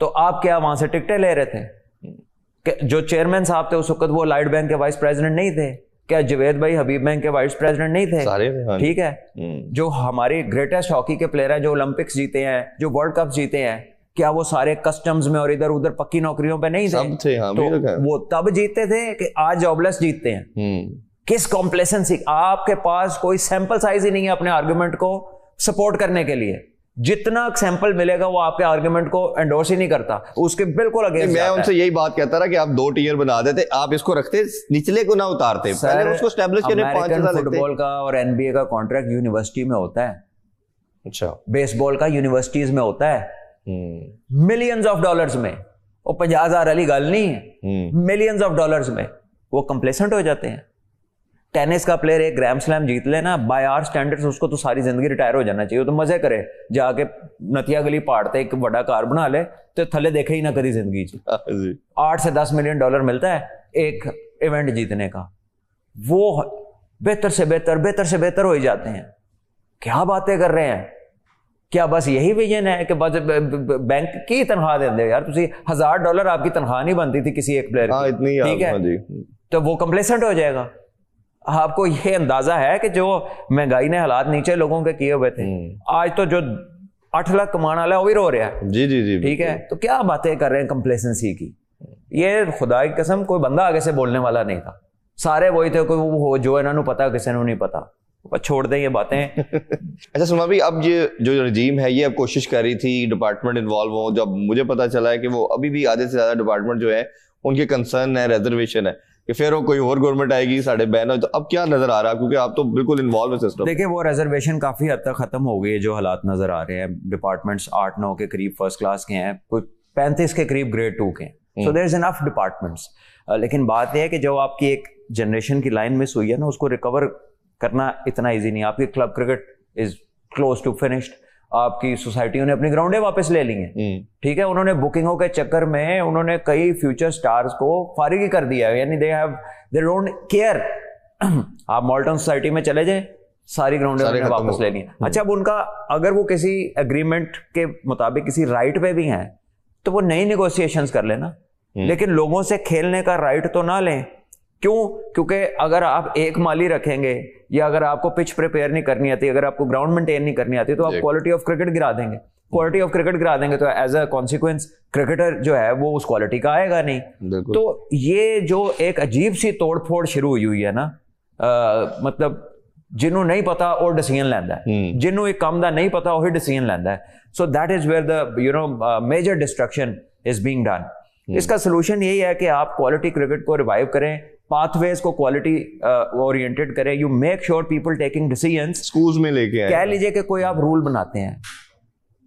S2: तो आप क्या वहां से टिकटें ले रहे थे? जो चेयरमैन साहब थे उस वक्त वो लाइट बैंक के वाइस प्रेसिडेंट नहीं थे क्या? जवेद भाई हबीब बैंक के वाइस प्रेसिडेंट नहीं थे?
S1: सारे।
S2: ठीक है, जो हमारे ग्रेटेस्ट हॉकी के प्लेयर हैं, जो ओलंपिक्स जीते हैं, जो वर्ल्ड कप जीते हैं, क्या वो सारे कस्टम्स में और इधर उधर पक्की नौकरियों पे नहीं थे?
S1: सब थे। हाँ,
S2: तो वो तब जीतते थे कि आज जॉबलेस जीतते हैं। किस कॉम्प्लेसेंसी? आपके पास कोई सैंपल साइज ही नहीं है अपने आर्गुमेंट को सपोर्ट करने के लिए। जितना सैंपल मिलेगा वो आपके आर्गुमेंट को एंडोर्स ही नहीं करता, उसके बिल्कुल अगेंस्ट।
S1: मैं उनसे यही बात कहता रहा कि आप 2 टियर बना देते, आप इसको रखते, निचले को ना उतारते, पहले उसको एस्टैब्लिश करने 5 साल लगते।
S2: फुटबॉल का और एनबीए का कॉन्ट्रैक्ट यूनिवर्सिटी में होता है।
S1: अच्छा,
S2: बेसबॉल का यूनिवर्सिटीज में होता है, मिलियंस ऑफ डॉलर्स में। वो 50,000 वाली गल नहीं है, मिलियंस ऑफ डॉलर्स में वो कंप्लेसेंट हो जाते हैं। टेनिस का प्लेयर एक ग्रैंड स्लैम जीत लेना, बाय आवर स्टैंडर्ड्स उसको तो सारी जिंदगी रिटायर हो जाना चाहिए। तो मजे करे, जाके नतिया गली पहाड़ ते एक बड़ा कार बना ले तो थले देखे ही ना कदी जिंदगी च। 8 से 10 मिलियन डॉलर मिलता है एक इवेंट जीतने का। वो बेहतर से बेहतर हो ही जाते हैं। क्या बातें कर रहे हैं? क्या बस यही विजन है कि बस बैंक की तनख्वाह दे दे? यार तुसी $1000 आपकी तनख्वाह नहीं बनती थी किसी एक प्लेयर की,
S1: इतनी,
S2: ठीक है, तो वो कंप्लेसेंट हो जाएगा। आपको ये अंदाजा है कि जो महंगाई ने हालात नीचे लोगों के किए हुए थे, आज तो जो 8 लाख कमाने वाला है वो भी रो रहा है।
S1: जी जी जी,
S2: ठीक है, तो क्या बातें कर रहे हैं कंप्लेसेंसी की? ये खुदा की कसम कोई बंदा आगे से बोलने वाला नहीं था, सारे वही थे, कोई वो जो इन्होंने पता किसी ने नहीं पता। छोड़ दें ये बातें।
S1: अच्छा सुमा भी, अब ये जो रजीम है ये अब कोशिश कर रही थी डिपार्टमेंट इन्वॉल्व हो। जब मुझे पता चला है कि वो अभी भी आधे से ज्यादा डिपार्टमेंट जो है उनके कंसर्न है, रिजर्वेशन है कि फिर वो कोई और गवर्नमेंट आएगी साढ़े बैन हो, तो अब क्या नजर आ रहा है? क्योंकि आप तो बिल्कुल इन्वॉल्व है सिस्टम।
S2: देखिए वो रिजर्वेशन काफी हद तक खत्म हो गई है, जो हालात नजर आ रहे हैं। डिपार्टमेंट्स 8-9 के करीब फर्स्ट क्लास के हैं, कोई 35 के करीब ग्रेड 2 के हैं। So there is enough departments. लेकिन बात यह है कि जो आपकी एक जनरेशन की लाइन मिस हुई है ना, उसको रिकवर करना इतना इजी नहीं। आपकी club cricket is close to finished, आपकी सोसाइटियों ने अपनी ग्राउंडें वापस ले ली हैं। ठीक है, उन्होंने बुकिंगों के चक्कर में उन्होंने कई फ्यूचर स्टार्स को फारिग ही कर दिया है, यानी दे डोंट केयर। आप मॉल्टन सोसाइटी में चले जाए, सारी ग्राउंडें उन्होंने वापस ले ली हैं। अच्छा, अब उनका अगर वो किसी एग्रीमेंट के मुताबिक किसी राइट पे भी हैं तो वो नई नेगोशिएशंस कर लेना, लेकिन लोगों से खेलने का राइट तो ना लें। क्यों? क्योंकि अगर आप एक माली रखेंगे, या अगर आपको पिच प्रिपेयर नहीं करनी आती, अगर आपको ग्राउंड मेंटेन नहीं करनी आती, तो आप क्वालिटी ऑफ क्रिकेट गिरा देंगे। क्वालिटी ऑफ क्रिकेट गिरा देंगे तो एज अ कॉन्सिक्वेंस क्रिकेटर जो है वो उस क्वालिटी का आएगा नहीं। तो ये जो एक अजीब सी तोड़ फोड़ शुरू हुई है ना, मतलब जिन्हों नहीं पता और डिसीजन लेंदा है, जिन्हों एक काम दा नहीं पता वही डिसीजन लेंदा है। So that is where the major destruction is being done. इसका सोल्यूशन यही है कि आप क्वालिटी क्रिकेट को रिवाइव करें, पाथवेज को क्वालिटी ओरिएंटेड करें, you make sure people taking decisions
S1: schools में लेके आए।
S2: कह लीजिए कि कोई आप रूल बनाते हैं,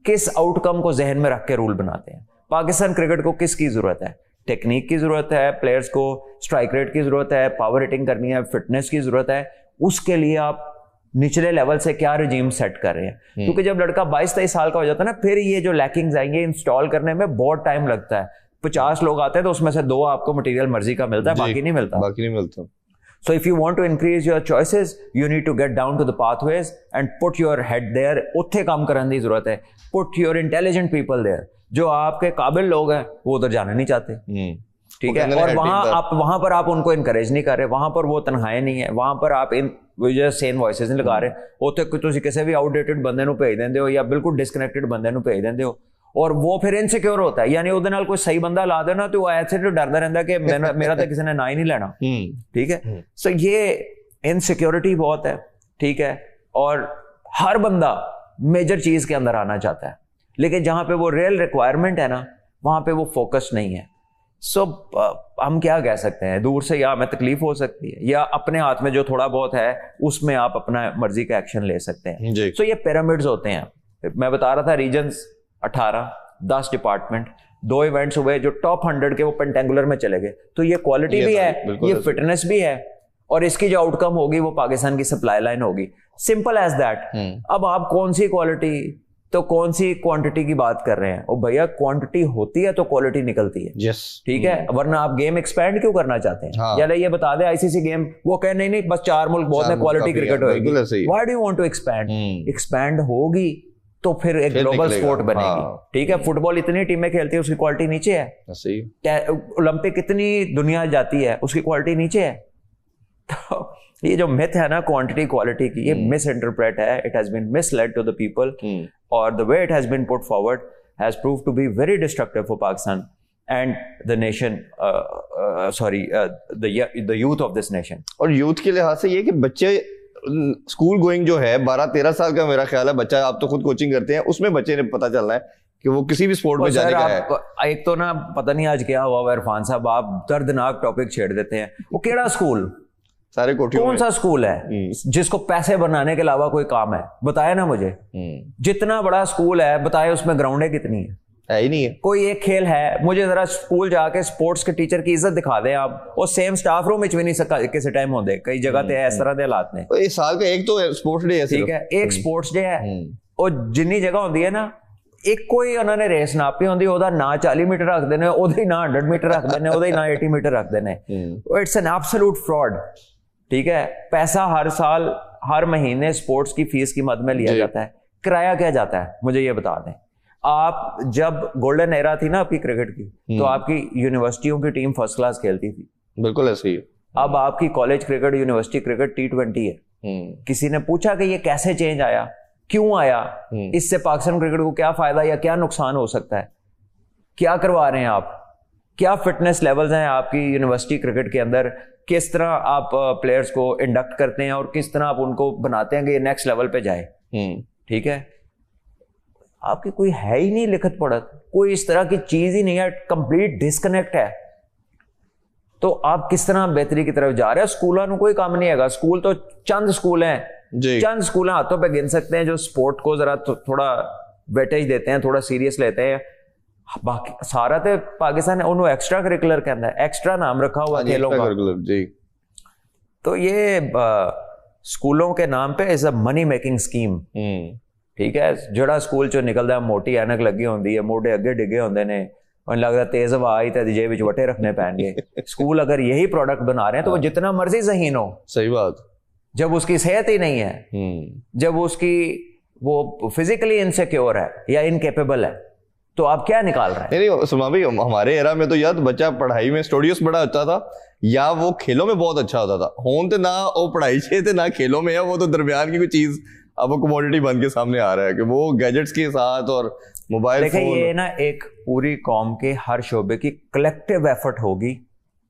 S2: किस आउटकम को जहन में रख के रूल बनाते हैं। पाकिस्तान क्रिकेट को किसकी जरूरत है? टेक्निक की जरूरत है, प्लेयर्स को स्ट्राइक रेट की जरूरत है, पावर हिटिंग करनी है, फिटनेस की जरूरत है। उसके लिए आप निचले लेवल से क्या रिजीम सेट कर रहे हैं? क्योंकि जब लड़का 22-23 साल का हो जाता है ना, फिर ये जो लैकिंग्स आएंगे इंस्टॉल करने में बहुत टाइम लगता है। 50 लोग आते हैं तो उसमें से 2 आपको मटेरियल मर्जी का मिलता है, बाकी नहीं मिलता। So if you want to increase your choices, you need to get down to the pathways and put your head there. उत्थे काम करने की जरूरत है। Put your intelligent people there. जो आपके काबिल लोग हैं वो उधर जाना नहीं चाहते, ठीक है, और वहां पर आप उनको इनकरेज नहीं कर रहे, वहां पर वो तनहाएं नहीं है, वहां पर आप इन सेन वॉइसेस नहीं लगा रहे। उत्थे तुसी किसी भी आउटडेटेड बंदे नूं भेज देंदे हो या बिल्कुल डिस्कनेक्टेड बंदे नूं भेज देंदे हो, और वो फिर इनसिक्योर होता है। यानी उहदे नाल कोई सही बंदा ला देना तो वो ऐसे तो डरदा रहंदा कि मेरा तो किसी ने ना ही नहीं लेना, ठीक है। सो ये इनसिक्योरिटी बहुत है, ठीक है, और हर बंदा मेजर चीज के अंदर आना चाहता है, लेकिन जहां पे वो रियल रिक्वायरमेंट है ना, वहां पे वो फोकस नहीं है। सो हम क्या कह सकते हैं, दूर से या हमें तकलीफ हो सकती है, या अपने हाथ में जो थोड़ा बहुत है उसमें आप अपना मर्जी का एक्शन ले सकते हैं। सो ये पिरामिड्स होते हैं। मैं बता रहा था रीजन्स 18, 10 डिपार्टमेंट, 2 इवेंट्स हुए जो टॉप 100 के वो पेंटेंगुलर में चले गए। तो ये क्वालिटी भी है, ये फिटनेस भी है, और इसकी जो आउटकम होगी वो पाकिस्तान की सप्लाई लाइन होगी। Simple as that. अब आप कौन सी क्वालिटी तो कौन सी क्वांटिटी की बात कर रहे हैं? ओ भैया, क्वांटिटी होती है तो क्वालिटी निकलती है,
S1: yes.
S2: ठीक है, वरना आप गेम एक्सपैंड क्यों करना चाहते हैं?
S1: हाँ.
S2: या ये बता दे आईसीसी गेम, वो कहे नहीं बस 4 मुल्क बहुत है, क्वालिटी क्रिकेट होगी। Why do you want to expand? Expand होगी तो फिर एक ग्लोबल स्पोर्ट बनेगी, ठीक है। फुटबॉल इतनी टीमें खेलती है, उसकी क्वालिटी नीचे है। ओलंपिक कितनी दुनिया जाती है, उसकी क्वालिटी नीचे है। तो ये जो मिथ है ना क्वांटिटी क्वालिटी की, ये मिस इंटरप्रेट है। It has been misled to the people, और the way it has been put forward has proved to be very destructive for Pakistan and the nation, the youth of this nation.
S1: और youth के लिहाज से ये कि बच्चे school going जो है 12-13 साल का मेरा ख्याल है बच्चा, आप तो खुद कोचिंग करते हैं, उसमें बच्चे ने पता चलना है कि वो किसी भी स्पोर्ट में जाने का है।
S2: एक तो ना पता नहीं आज क्या हुआ इरफान साहब, आप दर्दनाक टॉपिक छेड़ देते हैं। वो केड़ा स्कूल,
S1: सारे कोठियों
S2: कौन सा स्कूल है जिसको पैसे बनाने के अलावा कोई काम है? बताया ना मुझे। जितना बड़ा स्कूल है बताए उसमें ग्राउंडें कितनी है
S1: ही नहीं है।
S2: कोई एक खेल है, मुझे जरा स्कूल जाके स्पोर्ट्स के टीचर की इज्जत दिखा दें आप, और सेम स्टाफ रूम में भी नहीं सका किसी टाइम होंगे, कई जगह पे इस तरह के हालात ने।
S1: इस साल का एक तो स्पोर्ट्स डे है,
S2: ठीक है, एक स्पोर्ट्स डे है, और जिन्नी जगह होती है ना, एक कोई उन्होंने रेस नापी होंदी, ओदा ना 40 मीटर रख देने, ओदा ही ना 100 मीटर रख देने, ओदा ही ना 80 मीटर रख देने। इट्स एन एब्सोल्यूट फ्रॉड, ठीक है। पैसा हर साल हर महीने स्पोर्ट्स की फीस की मद में लिया जाता है। किराया क्या जाता है मुझे ये बता दें। आप जब गोल्डन एरा थी ना आपकी क्रिकेट की, तो आपकी यूनिवर्सिटियों की टीम फर्स्ट क्लास खेलती थी,
S1: बिल्कुल ऐसे ही।
S2: अब आपकी college cricket, university cricket T20 है। किसी ने पूछा कि ये कैसे चेंज आया, क्यों आया, इससे पाकिस्तान क्रिकेट को क्या फायदा या क्या नुकसान हो सकता है, क्या करवा रहे हैं आप, क्या फिटनेस लेवल्स हैं आपकी यूनिवर्सिटी क्रिकेट के अंदर, किस तरह आप प्लेयर्स को इंडक्ट करते हैं और किस तरह आप उनको बनाते हैं कि ये नेक्स्ट लेवल पे जाए, ठीक है। आपकी कोई है ही नहीं लिखत पढ़त, कोई इस तरह की चीज ही नहीं है, कंप्लीट डिस्कनेक्ट है। तो आप किस तरह बेहतरी की तरफ जा रहे हैं? स्कूलों को कोई काम नहीं है, स्कूल तो चंद स्कूल हैं, चंद स्कूल हाथों पे गिन सकते हैं जो स्पोर्ट को जरा थोड़ा वेटेज देते हैं, थोड़ा सीरियस लेते हैं। बाकी सारा तो पाकिस्तान उन्होंने एक्स्ट्रा करिकुलर कहता है, एक्स्ट्रा नाम रखा हुआ खेलों का जी। तो ये स्कूलों के नाम पे is a money making scheme, ठीक है। जड़ा स्कूल चो निकलता है मोटी ऐनक लगी होंगी है, मोटे अगे डिगे होंगे ने, और लगता तेज हवा आई तो जेब विच वटे रखने पैणगे। स्कूल अगर यही प्रोडक्ट बना रहे हैं तो वो जितना मर्जी ज़हीन हो,
S1: सही बात,
S2: जब उसकी सेहत ही नहीं है, जब उसकी वो फिजिकली इनसिक्योर है या इनकेपेबल है, तो आप क्या निकाल रहे हैं?
S1: नहीं सुमा भाई, हमारे एरा में तो यार बच्चा पढ़ाई में स्टूडियोस बड़ा अच्छा था या वो खेलों में बहुत अच्छा होता था। होन तो ना वो पढ़ाई से थे ना खेलों में है, वो तो दरमियान की कोई चीज अब वो कमोडिटी बन के सामने आ रहा है कि वो गैजेट्स के साथ और मोबाइल फोन।
S2: ये ना एक पूरी कौम के हर शोबे की कलेक्टिव एफर्ट होगी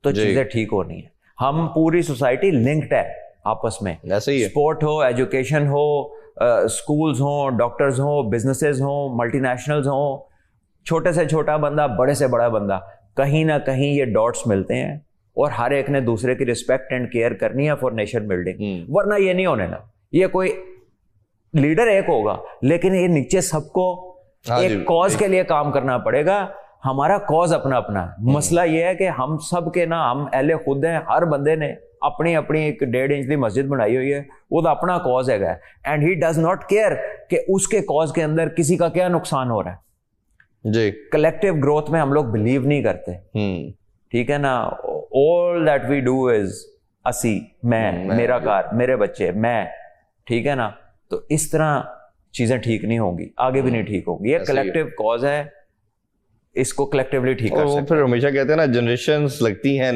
S2: तो चीजें ठीक होनी है। हम पूरी सोसाइटी लिंक्ड है आपस में,
S1: ऐसे ही है।
S2: स्पोर्ट हो, एजुकेशन हो, स्कूल्स हो, डॉक्टर्स हो, बिजनेसेस हो, मल्टीनेशनल्स हो, छोटे से छोटा बंदा, बड़े से बड़ा बंदा, कहीं ना कहीं ये डॉट्स मिलते हैं और हर एक ने दूसरे की रिस्पेक्ट एंड केयर करनी है फॉर नेशन बिल्डिंग। वरना ये नहीं होने ना, ये कोई लीडर एक होगा लेकिन ये नीचे सबको एक कॉज के लिए काम करना पड़ेगा। हमारा कॉज अपना अपना है। मसला ये है कि हम सब के ना, हम अहले खुद हैं, हर बंदे ने अपनी अपनी एक 1.5 इंच की मस्जिद बनाई हुई है, वो तो अपना कॉज है and he does not care कि उसके कॉज के अंदर किसी का क्या नुकसान हो रहा है
S1: जी।
S2: कलेक्टिव ग्रोथ में हम लोग बिलीव नहीं करते, ठीक है ना। All that we do is असी, मैं, मेरा कार, मेरे बच्चे, मैं, ठीक है ना। तो इस तरह चीजें ठीक नहीं होंगी, आगे भी नहीं ठीक होंगी। ये कलेक्टिव कॉज है, इसको कलेक्टिवली ठीक कर सकते हैं।
S1: फिर हमेशा कहते हैं ना, जनरेशंस लगती हैं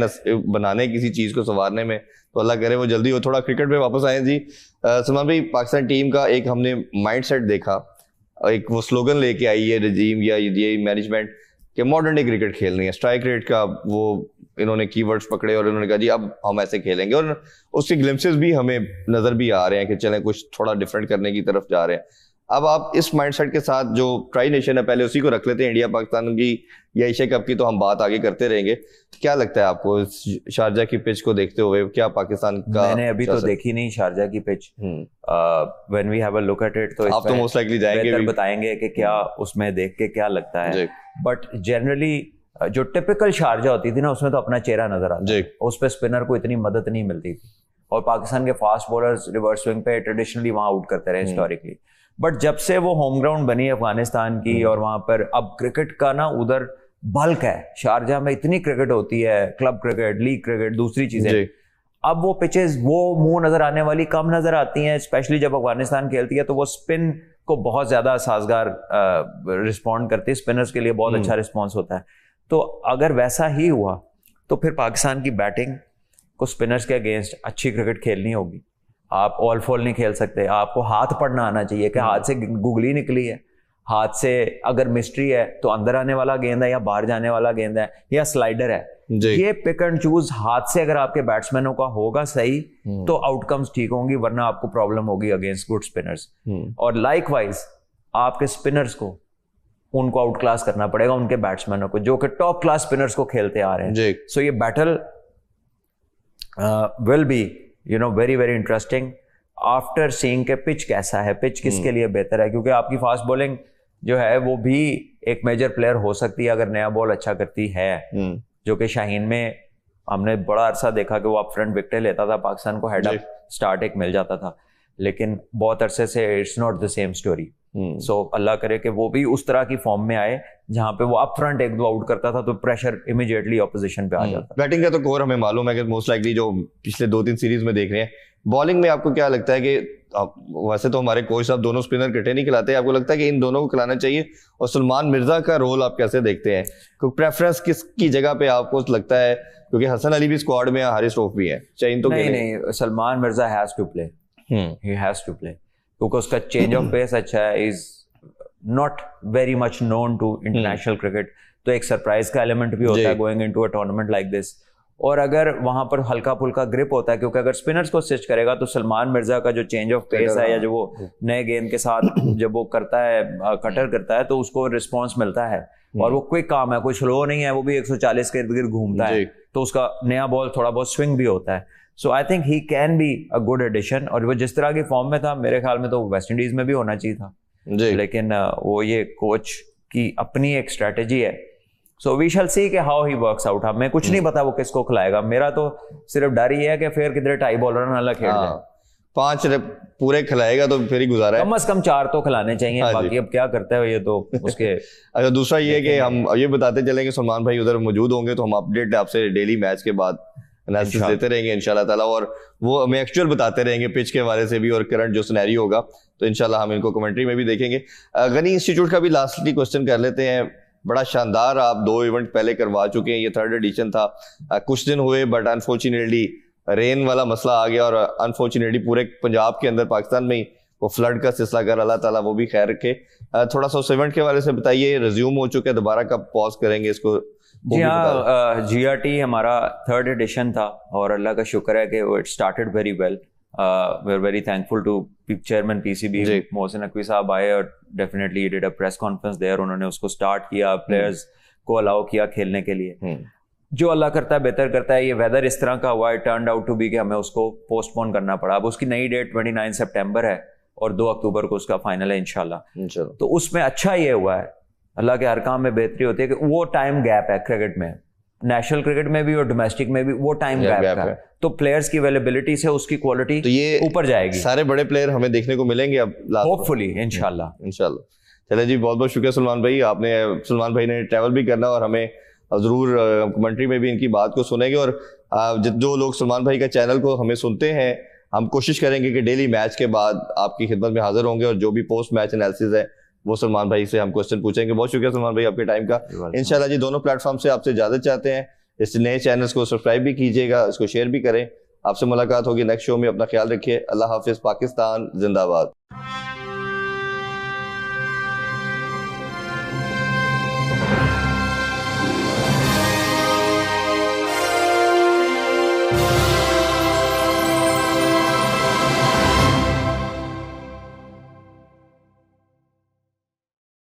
S1: बनाने किसी चीज को संवारने में, तो अल्लाह करे वो जल्दी हो। थोड़ा क्रिकेट पे वापस आए जी। सलमान भाई, पाकिस्तान टीम का एक हमने माइंडसेट देखा, एक वो स्लोगन लेके आई है रजीम या ये मैनेजमेंट कि मॉडर्न डे क्रिकेट खेलनी है। स्ट्राइक रेट का वो इन्होंने कीवर्ड्स पकड़े और इन्होंने कहा जी अब हम ऐसे खेलेंगे, और उसके ग्लिम्पसेस भी हमें नजर भी आ रहे हैं कि चलें कुछ थोड़ा डिफरेंट करने की तरफ जा रहे हैं। अब आप इस माइंडसेट के साथ, जो ट्राई नेशन है पहले उसी को रख लेते हैं, इंडिया पाकिस्तान की या एशिया कप की तो हम बात आगे करते रहेंगे। क्या लगता है आपको शारजा की पिच को देखते हुए, क्या पाकिस्तान का?
S2: मैंने अभी तो देखी नहीं शारजा की पिच, when we have a look at it तो
S1: आप तो मोस्ट लाइकली जाएंगे भी,
S2: बताएंगे कि क्या उसमें देख के क्या लगता है। बट जनरली जो टिपिकल शारजा होती थी ना, उसमें तो अपना चेहरा नजर आता है, उस पे स्पिनर को इतनी मदद नहीं मिलती थी, और पाकिस्तान के फास्ट बॉलर्स रिवर्स स्विंग पे ट्रेडिशनली वहां आउट करते रहे हिस्टोरिकली। बट जब से वो होम ग्राउंड बनी है अफगानिस्तान की, और वहां पर अब क्रिकेट का ना उधर बल्क है, शारजा में इतनी क्रिकेट होती है, क्लब क्रिकेट, लीग क्रिकेट, दूसरी चीजें, अब वो पिचेस वो मुंह नजर आने वाली कम नजर आती हैं। स्पेशली जब अफगानिस्तान खेलती है तो वो स्पिन को बहुत ज्यादा साजगार रिस्पॉन्ड करती है, स्पिनर्स के लिए बहुत अच्छा रिस्पॉन्स होता है। तो अगर वैसा ही हुआ तो फिर पाकिस्तान की बैटिंग को स्पिनर्स के अगेंस्ट अच्छी क्रिकेट खेलनी होगी। आप ऑल फॉल नहीं खेल सकते, आपको हाथ पढ़ना आना चाहिए कि हाथ से गुगली निकली है, हाथ से अगर मिस्ट्री है तो अंदर आने वाला गेंद है या बाहर जाने वाला गेंद है या स्लाइडर है। ये पिक एंड चूज हाथ से अगर आपके बैट्समैनों का होगा सही तो आउटकम्स ठीक होंगी, वरना आपको प्रॉब्लम होगी अगेंस्ट गुड स्पिनर्स। और लाइकवाइज आपके स्पिनर्स को उनको आउट क्लास करना पड़ेगा उनके बैट्समैनों को, जो कि टॉप क्लास स्पिनर्स को खेलते आ रहे हैं। सो ये battle will be very very interesting after seeing के पिच कैसा है, पिच किसके लिए बेहतर है, क्योंकि आपकी फास्ट बॉलिंग जो है वो भी एक मेजर प्लेयर हो सकती है अगर नया बॉल अच्छा करती है, जो कि शाहीन में हमने बड़ा अरसा देखा कि वो अप फ्रंट विकेट लेता था, पाकिस्तान को हेड अप स्टार्ट एक मिल जाता था, लेकिन बहुत अरसे से it's not the same story. So Allah करे कि वो भी उस तरह की फॉर्म में आए जहां पे वो अप फ्रंट एक दो आउट करता था तो प्रेशर इमीडिएटली ऑपोजिशन पे आ जाता।
S1: बैटिंग का तो कोर हमें मालूम है कि मोस्ट लाइकली जो पिछले 2-3 सीरीज में देख रहे हैं, बॉलिंग में आपको क्या लगता है कि वैसे तो हमारे कोच साहब दोनों स्पिनर इकट्ठे नहीं खिलाते, आपको लगता है कि इन दोनों को खिलाना चाहिए? और सलमान मिर्जा का रोल आप कैसे देखते हैं? क्योंकि प्रेफरेंस किसकी जगह पे आपको लगता है? क्योंकि हसन अली भी स्क्वाड में है, हारिस रऊफ भी है, चाहिए तो
S2: नहीं, Salman Mirza has to play, he has to play, क्योंकि उसका चेंज ऑफ पेस अच्छा है, is not very much known to international cricket, तो एक सरप्राइज का एलिमेंट भी होता है going into a tournament like this. और अगर वहां पर हल्का फुल्का ग्रिप होता है, क्योंकि अगर स्पिनर्स को असिस्ट करेगा तो सलमान मिर्जा का जो चेंज ऑफ पेस है या जो वो नए गेंद के साथ जब वो करता है, कटर करता है, तो उसको रिस्पॉन्स मिलता है और वो क्विक काम है, कोई स्लो नहीं है, वो भी 140 के इर्द गिर्द घूमता है, तो उसका नया बॉल थोड़ा बहुत स्विंग भी होता है। So I think he can be a good addition, और वो जिस तरह की फॉर्म में था मेरे ख्याल में तो वेस्ट इंडीज में भी होना चाहिए था, लेकिन वो ये कोच की अपनी एक स्ट्रेटेजी है। सो वी शैल सी कि हाउ ही वर्क्स आउट। हमें कुछ नहीं पता वो किसको खिलाएगा, मेरा तो सिर्फ डर ही है कि फिर किधर टाई बॉलर ना खेल जाए।
S1: 5 पूरे खिलाएगा तो फिर ही गुजारा है,
S2: कम से कम 4 तो खिलाने चाहिए, बाकी अब क्या करते हैं ये तो उसके
S1: अच्छा, दूसरा ये कि हम ये बताते चलेंगे सलमान भाई उधर मौजूद होंगे तो हम अपडेट आपसे डेली मैच के बाद एनालिसिस देते रहेंगे इंशाल्लाह ताला, और वो हमें एक्चुअल बताते रहेंगे पिच के बारे से भी और करंट जो सिनेरियो होगा, तो इंशाल्लाह हम इनको कमेंट्री में भी देखेंगे। गनी इंस्टीट्यूट का भी लास्टली क्वेश्चन कर लेते हैं। बड़ा शानदार आप 2 इवेंट पहले करवा चुके हैं, ये 3rd एडिशन था। कुछ दिन हुए बट अनफॉर्चुनेटली रेन वाला मसला आ गया और अनफॉर्चुनेटली पूरे पंजाब के अंदर पाकिस्तान में ही वो फ्लड का सिलसिला कर, अल्लाह ताला वो भी खैर रखे। थोड़ा सा उस इवेंट के बारे से बताइए, रिज्यूम हो चुके हैं, दोबारा कब पॉज करेंगे इसको?
S2: जी हाँ, GRT हमारा 3rd एडिशन था और अल्लाह का शुक्र है कि it started very well. We are very thankful to chairman PCB Mohsin Naqvi साहब आए और definitely did a press conference there, उन्होंने उसको स्टार्ट किया, प्लेयर्स को अलाउ किया खेलने के लिए। जो अल्लाह करता है बेहतर करता है। ये वेदर इस तरह का हुआ, it turned out to be कि हमें उसको पोस्टपोन करना पड़ा। अब उसकी नई डेट 29 सितंबर है और 2 अक्टूबर को उसका फाइनल है इंशाल्लाह। तो उसमें अच्छा ये हुआ है, अल्लाह के हर काम में बेहतरी होती है कि वो टाइम गैप है क्रिकेट में, नेशनल क्रिकेट में भी और डोमेस्टिक में भी वो टाइम गैप है। तो प्लेयर्स की अवेलेबिलिटी से उसकी क्वालिटी तो ये ऊपर जाएगी।
S1: सारे बड़े प्लेयर हमें देखने को मिलेंगे अब
S2: होपफुली, इंशाल्लाह।
S1: चले जी, बहुत बहुत शुक्रिया सलमान भाई। सलमान भाई ने ट्रैवल भी करना और हमें जरूर कमेंट्री में भी इनकी बात को सुनेंगे। और जो लोग सलमान भाई का चैनल को हमें सुनते हैं, हम कोशिश करेंगे कि डेली मैच के बाद आपकी खिदमत में हाजिर होंगे और जो भी पोस्ट मैच एनालिसिस है वो सलमान भाई से हम क्वेश्चन पूछेंगे। बहुत शुक्रिया सलमान भाई आपके टाइम का। इंशाल्लाह जी दोनों प्लेटफॉर्म से आपसे इजाजत चाहते हैं। इस नए चैनल्स को सब्सक्राइब भी कीजिएगा, इसको शेयर भी करें। आपसे मुलाकात होगी नेक्स्ट शो में। अपना ख्याल रखिए। अल्लाह हाफिज। पाकिस्तान जिंदाबाद।